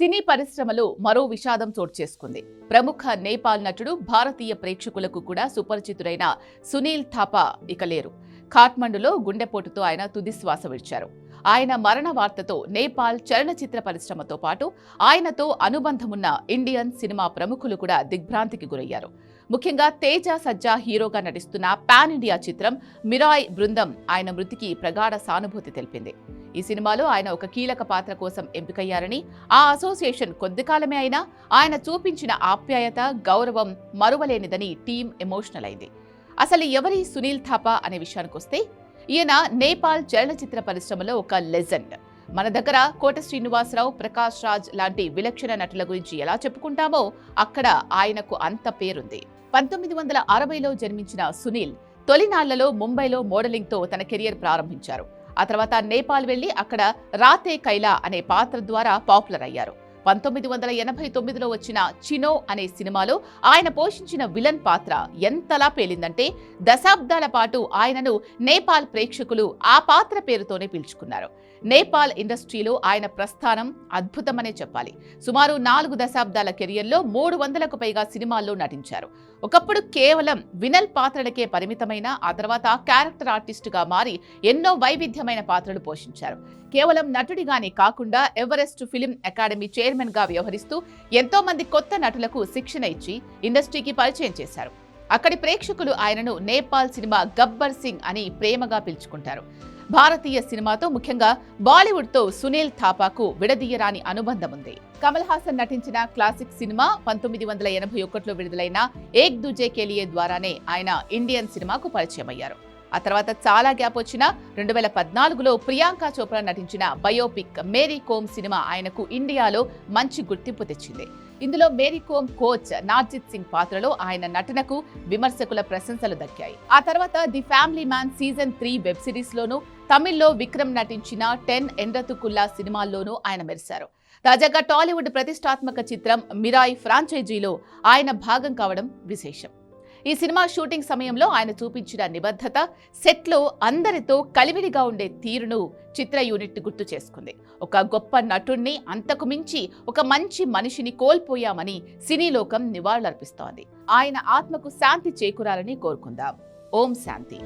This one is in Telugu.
సినీ పరిశ్రమలో మరో విషాదం చోటు చేసుకుంది. ప్రముఖ నేపాల్ నటుడు, భారతీయ ప్రేక్షకులకు కూడా సుపరిచితుడైన సునీల్ థాపా ఇక లేరు. ఖాట్మండులో గుండెపోటుతో ఆయన తుదిశ్వాస విడిచారు. ఆయన మరణ వార్తతో నేపాల్ చలనచిత్ర పరిశ్రమతో పాటు ఆయనతో అనుబంధమున్న ఇండియన్ సినిమా ప్రముఖులు కూడా దిగ్భ్రాంతికి గురయ్యారు. ముఖ్యంగా తేజ సజ్జా హీరోగా నటిస్తున్న పాన్ ఇండియా చిత్రం మిరాయ్ బృందం ఆయన మృతికి ప్రగాఢ సానుభూతి తెలిపింది. ఈ సినిమాలో ఆయన ఒక కీలక పాత్ర కోసం ఎంపికయ్యారని, ఆ అసోసియేషన్ కొద్ది కాలమే అయినా ఆయన చూపించిన ఆప్యాయత, గౌరవం మరువలేనిదని టీం ఎమోషనల్ అయింది. అసలు ఎవరి సునీల్ థాపా అనే విషయానికొస్తే, ఈయన నేపాల్ చలనచిత్ర పరిశ్రమలో ఒక లెజెండ్. మన దగ్గర కోట శ్రీనివాసరావు, ప్రకాష్ రాజ్ లాంటి విలక్షణ నటుల గురించి ఎలా చెప్పుకుంటామో అక్కడ ఆయనకు అంత పేరుంది. 1960లో జన్మించిన సునీల్ తొలినాళ్లలో ముంబైలో మోడలింగ్తో తన కెరియర్ ప్రారంభించారు. ఆ తర్వాత నేపాల్ వెళ్లి అక్కడ రాతే కైలా అనే పాత్ర ద్వారా పాపులర్ అయ్యారు. 1989లో వచ్చిన చినో అనే సినిమాలో ఆయన పోషించిన విలన్ పాత్ర ఎంతలా పేలిందంటే దశాబ్దాల పాటు ఆయనను నేపాల్ ప్రేక్షకులు ఆ పాత్ర పేరుతోనే పిలుచుకున్నారు. నేపాల్ ఇండస్ట్రీలో ఆయన ప్రస్థానం అద్భుతమనే చెప్పాలి. సుమారు 4 దశాబ్దాల కెరియర్లో 300కు పైగా సినిమాల్లో నటించారు. ఒకప్పుడు కేవలం వినల్ పాత్రలకే పరిమితమైన ఆ తర్వాత క్యారెక్టర్ ఆర్టిస్టుగా మారి ఎన్నో వైవిధ్యమైన పాత్రలు పోషించారు. కేవలం నటుడిగానే కాకుండా ఎవరెస్ట్ ఫిల్మ్ అకాడమీ చైర్మన్ గా వ్యవహరిస్తూ ఎంతో మంది కొత్త నటులకు శిక్షణ ఇచ్చి ఇండస్ట్రీకి పరిచయం చేశారు. అక్కడి ప్రేక్షకులు ఆయనను నేపాల్ సినిమా గబ్బర్ సింగ్ అని ప్రేమగా పిలుచుకుంటారు. భారతీయ సినిమాతో, ముఖ్యంగా బాలీవుడ్తో సునీల్ థాపాకు విడదీయరాని అనుబంధం ఉంది. కమల్ హాసన్ నటించిన క్లాసిక్ సినిమా 1981లో విడుదలైన ఏక్ దూజే కే లియే ద్వారానే ఆయన ఇండియన్ సినిమాకు పరిచయం అయ్యారు. ఆ తర్వాత చాలా గ్యాప్ వచ్చినా 2014లో ప్రియాంక చోప్రా నటించిన బయోపిక్ మేరీ కోమ్ సినిమా ఆయనకు ఇండియాలో మంచి గుర్తింపు తెచ్చింది. ఇందులో మేరీ కోమ్ కోచ్ నార్జిత్ సింగ్ పాత్రలో ఆయన నటనకు విమర్శకుల ప్రశంసలు దక్కాయి. ఆ తర్వాత the family man season 3 web series లోనూ, తమిళ్లో విక్రమ్ నటించిన 10 ఎండ్రతుకుల్లా సినిమాల్లోనూ ఆయన మెరిశారు. తాజాగా టాలీవుడ్ ప్రతిష్టాత్మక చిత్రం మిరాయ్ ఫ్రాంచైజీలో ఆయన భాగం కావడం విశేషం. ఈ సినిమా షూటింగ్ సమయంలో ఆయన చూపించిన నిబద్ధత, సెట్లో అందరితో కలివిడిగా ఉండే తీరును చిత్ర యూనిట్ గుర్తు చేసుకుంది. ఒక గొప్ప నటుణ్ణి, అంతకు మించి ఒక మంచి మనిషిని కోల్పోయామని సినీ లోకం నివాళులర్పిస్తోంది. ఆయన ఆత్మకు శాంతి చేకూరాలని కోరుకుందాం. ఓం శాంతి.